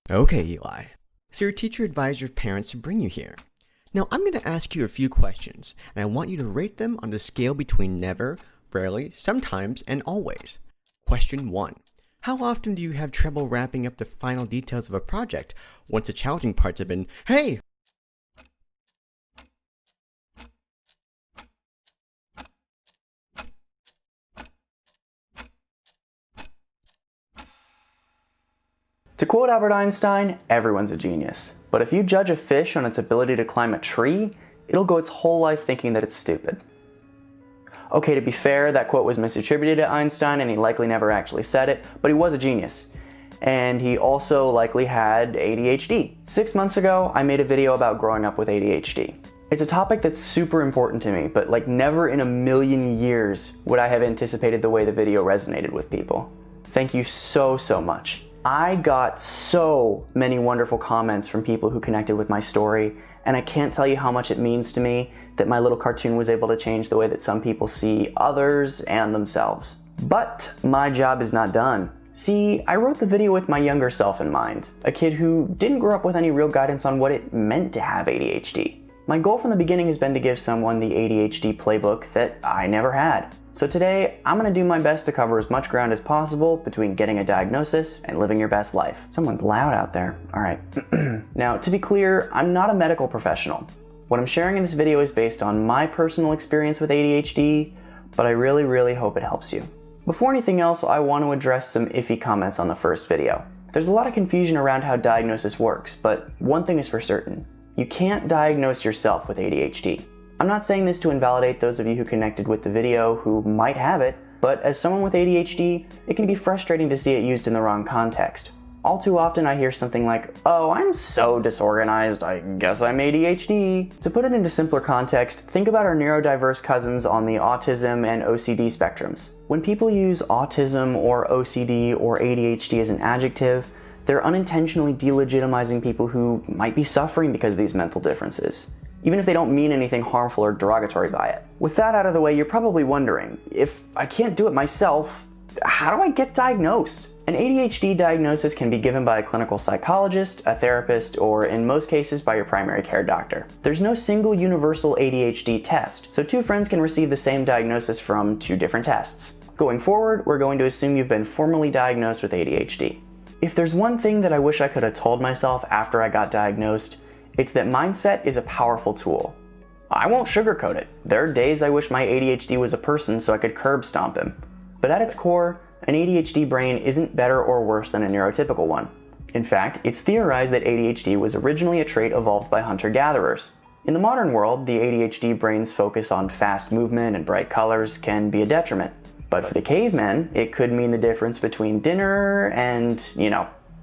Okay, Eli. So your teacher advised your parents to bring you here. Now I'm going to ask you a few questions, and I want you to rate them on the scale between never, rarely, sometimes, and always. Question 1. How often do you have trouble wrapping up the final details of a project once the challenging parts have been, hey! To quote Albert Einstein, everyone's a genius. But if you judge a fish on its ability to climb a tree, it'll go its whole life thinking that it's stupid. Okay, to be fair, that quote was misattributed to Einstein and he likely never actually said it, but he was a genius. And he also likely had ADHD. 6 months ago, I made a video about growing up with ADHD. It's a topic that's super important to me, but like never in a million years would I have anticipated the way the video resonated with people. Thank you so much. I got so many wonderful comments from people who connected with my story, and I can't tell you how much it means to me that my little cartoon was able to change the way that some people see others and themselves. But my job is not done. See, I wrote the video with my younger self in mind, a kid who didn't grow up with any real guidance on what it meant to have ADHD. My goal from the beginning has been to give someone the ADHD playbook that I never had. So today, I'm gonna do my best to cover as much ground as possible between getting a diagnosis and living your best life. Someone's loud out there. All right. Now, to be clear, I'm not a medical professional. What I'm sharing in this video is based on my personal experience with ADHD, but I really hope it helps you. Before anything else, I want to address some iffy comments on the first video. There's a lot of confusion around how diagnosis works, but one thing is for certain. You can't diagnose yourself with ADHD. I'm not saying this to invalidate those of you who connected with the video who might have it, but as someone with ADHD, it can be frustrating to see it used in the wrong context. All too often I hear something like, oh, I'm so disorganized, I guess I'm ADHD. To put it into simpler context, think about our neurodiverse cousins on the autism and OCD spectrums. When people use autism or OCD or ADHD as an adjective, they're unintentionally delegitimizing people who might be suffering because of these mental differences, even if they don't mean anything harmful or derogatory by it. With that out of the way, you're probably wondering, if I can't do it myself, how do I get diagnosed? An ADHD diagnosis can be given by a clinical psychologist, a therapist, or in most cases by your primary care doctor. There's no single universal ADHD test, so two friends can receive the same diagnosis from two different tests. Going forward, we're going to assume you've been formally diagnosed with ADHD. If there's one thing that I wish I could have told myself after I got diagnosed, it's that mindset is a powerful tool. I won't sugarcoat it. There are days I wish my ADHD was a person so I could curb stomp him. But at its core, an ADHD brain isn't better or worse than a neurotypical one. In fact, it's theorized that ADHD was originally a trait evolved by hunter-gatherers. In the modern world, the ADHD brain's focus on fast movement and bright colors can be a detriment. But for the cavemen, it could mean the difference between dinner and,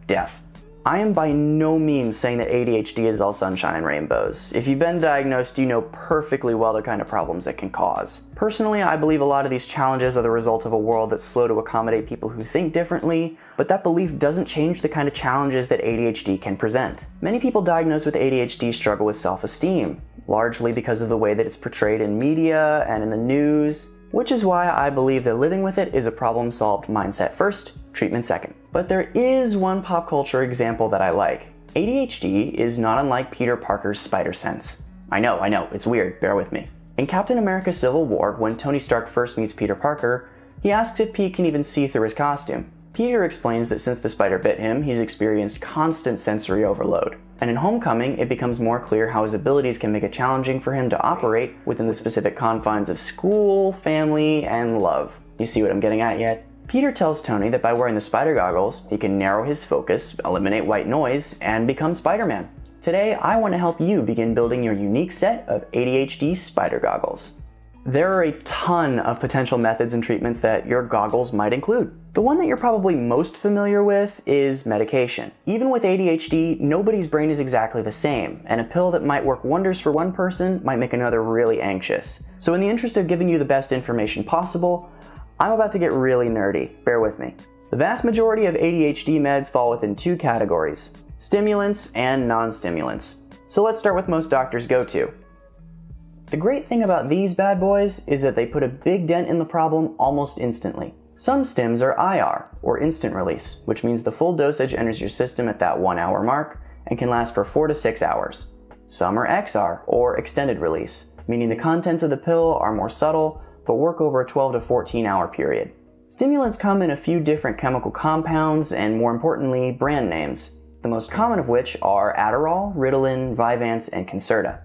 death. I am by no means saying that ADHD is all sunshine and rainbows. If you've been diagnosed, you know perfectly well the kind of problems it can cause. Personally, I believe a lot of these challenges are the result of a world that's slow to accommodate people who think differently, but that belief doesn't change the kind of challenges that ADHD can present. Many people diagnosed with ADHD struggle with self-esteem, largely because of the way that it's portrayed in media and in the news, which is why I believe that living with it is a problem-solved mindset first, treatment second. But there is one pop culture example that I like. ADHD is not unlike Peter Parker's spider sense. I know, it's weird, bear with me. In Captain America Civil War, when Tony Stark first meets Peter Parker, he asks if Pete can even see through his costume. Peter explains that since the spider bit him, he's experienced constant sensory overload. And in Homecoming, it becomes more clear how his abilities can make it challenging for him to operate within the specific confines of school, family, and love. You see what I'm getting at yet? Peter tells Tony that by wearing the spider goggles, he can narrow his focus, eliminate white noise, and become Spider-Man. Today, I want to help you begin building your unique set of ADHD spider goggles. There are a ton of potential methods and treatments that your goggles might include. The one that you're probably most familiar with is medication. Even with ADHD, nobody's brain is exactly the same, and a pill that might work wonders for one person might make another really anxious. So in the interest of giving you the best information possible, I'm about to get really nerdy. Bear with me. The vast majority of ADHD meds fall within two categories: stimulants and non-stimulants. So let's start with most doctors' go-to. The great thing about these bad boys is that they put a big dent in the problem almost instantly. Some stims are IR, or instant release, which means the full dosage enters your system at that 1 hour mark and can last for 4 to 6 hours. Some are XR, or extended release, meaning the contents of the pill are more subtle but work over a 12 to 14 hour period. Stimulants come in a few different chemical compounds and, more importantly, brand names, the most common of which are Adderall, Ritalin, Vyvanse, and Concerta.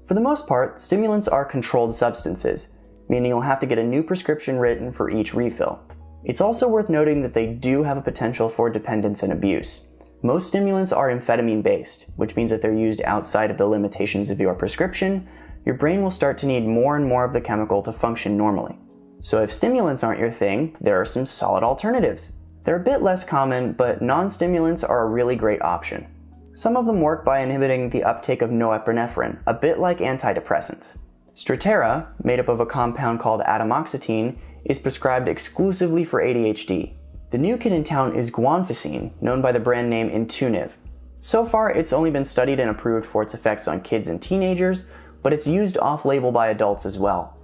For the most part, stimulants are controlled substances, meaning you'll have to get a new prescription written for each refill. It's also worth noting that they do have a potential for dependence and abuse. Most stimulants are amphetamine-based, which means that they're used outside of the limitations of your prescription. Your brain will start to need more and more of the chemical to function normally. So if stimulants aren't your thing, there are some solid alternatives. They're a bit less common, but non-stimulants are a really great option. Some of them work by inhibiting the uptake of norepinephrine, a bit like antidepressants. Strattera, made up of a compound called atomoxetine, is prescribed exclusively for ADHD. The new kid in town is guanfacine, known by the brand name Intuniv. So far, it's only been studied and approved for its effects on kids and teenagers, but it's used off-label by adults as well.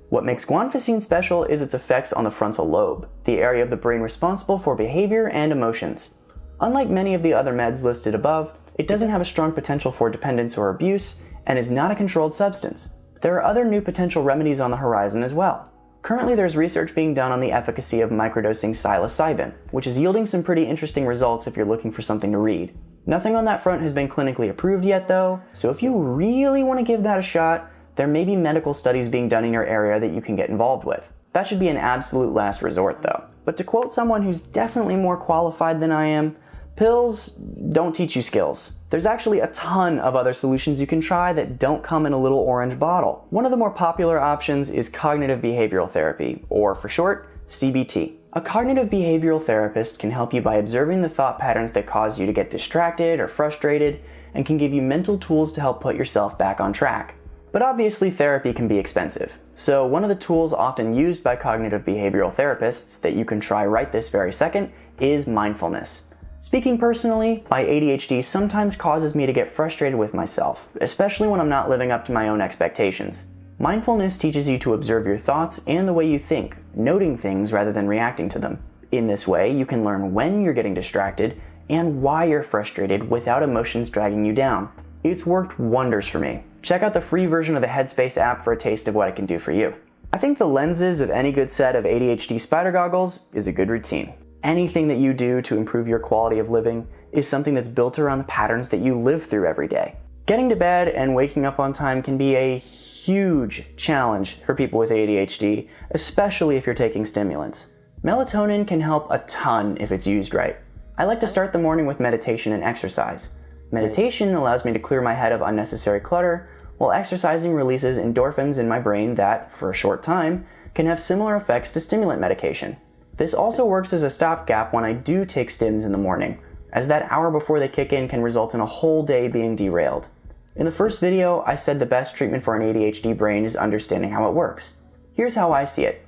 What makes guanfacine special is its effects on the frontal lobe, the area of the brain responsible for behavior and emotions. Unlike many of the other meds listed above, it doesn't have a strong potential for dependence or abuse, and is not a controlled substance. There are other new potential remedies on the horizon as well. Currently, there's research being done on the efficacy of microdosing psilocybin, which is yielding some pretty interesting results if you're looking for something to read. Nothing on that front has been clinically approved yet though, so if you really want to give that a shot, there may be medical studies being done in your area that you can get involved with. That should be an absolute last resort though. But to quote someone who's definitely more qualified than I am, pills don't teach you skills. There's actually a ton of other solutions you can try that don't come in a little orange bottle. One of the more popular options is cognitive behavioral therapy, or for short, CBT. A cognitive behavioral therapist can help you by observing the thought patterns that cause you to get distracted or frustrated, and can give you mental tools to help put yourself back on track. But obviously therapy can be expensive, so one of the tools often used by cognitive behavioral therapists that you can try right this very second is mindfulness. Speaking personally, my ADHD sometimes causes me to get frustrated with myself, especially when I'm not living up to my own expectations. Mindfulness teaches you to observe your thoughts and the way you think, noting things rather than reacting to them. In this way, you can learn when you're getting distracted and why you're frustrated without emotions dragging you down. It's worked wonders for me. Check out the free version of the Headspace app for a taste of what it can do for you. I think the lenses of any good set of ADHD spider goggles is a good routine. Anything that you do to improve your quality of living is something that's built around the patterns that you live through every day. Getting to bed and waking up on time can be a huge challenge for people with ADHD, especially if you're taking stimulants. Melatonin can help a ton if it's used right. I like to start the morning with meditation and exercise. Meditation allows me to clear my head of unnecessary clutter, while exercising releases endorphins in my brain that, for a short time, can have similar effects to stimulant medication. This also works as a stopgap when I do take stims in the morning, as that hour before they kick in can result in a whole day being derailed. In the first video, I said the best treatment for an ADHD brain is understanding how it works. Here's how I see it.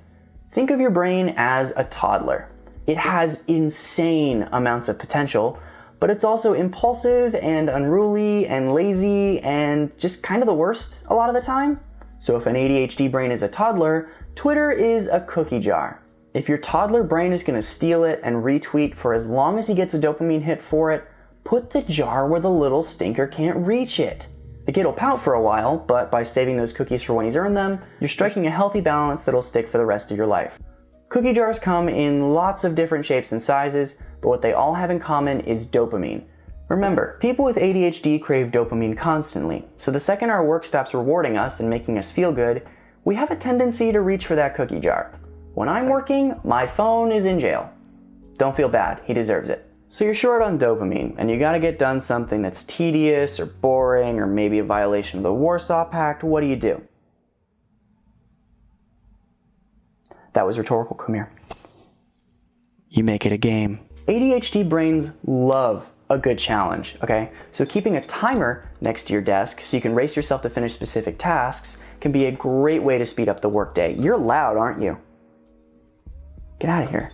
Think of your brain as a toddler. It has insane amounts of potential, but it's also impulsive and unruly and lazy and just kind of the worst a lot of the time. So if an ADHD brain is a toddler, Twitter is a cookie jar. If your toddler brain is going to steal it and retweet for as long as he gets a dopamine hit for it, put the jar where the little stinker can't reach it. The kid will pout for a while, but by saving those cookies for when he's earned them, you're striking a healthy balance that'll stick for the rest of your life. Cookie jars come in lots of different shapes and sizes, but what they all have in common is dopamine. Remember, people with ADHD crave dopamine constantly, so the second our work stops rewarding us and making us feel good, we have a tendency to reach for that cookie jar. When I'm working, my phone is in jail. Don't feel bad, he deserves it. So you're short on dopamine, and you gotta get done something that's tedious or boring or maybe a violation of the Warsaw Pact. What do? That was rhetorical, come here. You make it a game. ADHD brains love a good challenge, okay? So keeping a timer next to your desk so you can race yourself to finish specific tasks can be a great way to speed up the workday. You're loud, aren't you? Get out of here.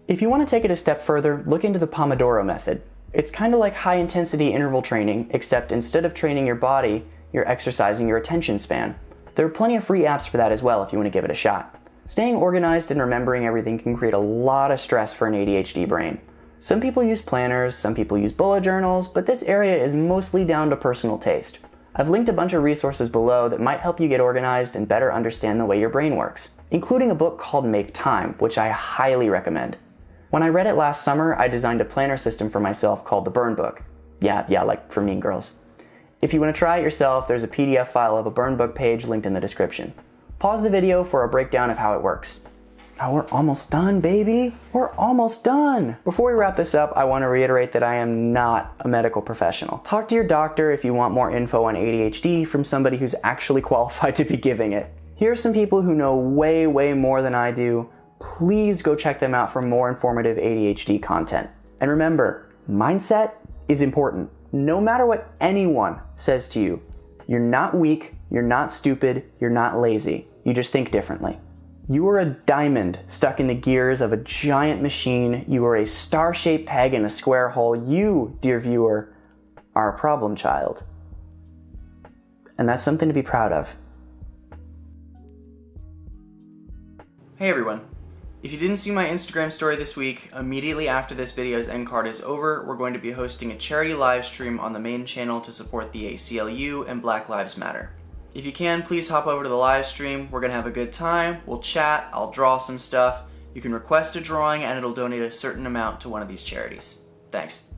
If you want to take it a step further, look into the Pomodoro method. It's kind of like high-intensity interval training, except instead of training your body, you're exercising your attention span. There are plenty of free apps for that as well if you want to give it a shot. Staying organized and remembering everything can create a lot of stress for an ADHD brain. Some people use planners, some people use bullet journals, but this area is mostly down to personal taste. I've linked a bunch of resources below that might help you get organized and better understand the way your brain works, including a book called Make Time, which I highly recommend. When I read it last summer, I designed a planner system for myself called the Burn Book. Yeah, like for Mean Girls. If you want to try it yourself, there's a PDF file of a Burn Book page linked in the description. Pause the video for a breakdown of how it works. Oh, we're almost done, baby. We're almost done. Before we wrap this up, I want to reiterate that I am not a medical professional. Talk to your doctor if you want more info on ADHD from somebody who's actually qualified to be giving it. Here are some people who know way more than I do. Please go check them out for more informative ADHD content. And remember, mindset is important. No matter what anyone says to you, you're not weak, you're not stupid, you're not lazy. You just think differently. You are a diamond stuck in the gears of a giant machine. You are a star-shaped peg in a square hole. You, dear viewer, are a problem child. And that's something to be proud of. Hey everyone. If you didn't see my Instagram story this week, immediately after this video's end card is over, we're going to be hosting a charity live stream on the main channel to support the ACLU and Black Lives Matter. If you can, please hop over to the live stream. We're going to have a good time. We'll chat. I'll draw some stuff. You can request a drawing and it'll donate a certain amount to one of these charities. Thanks.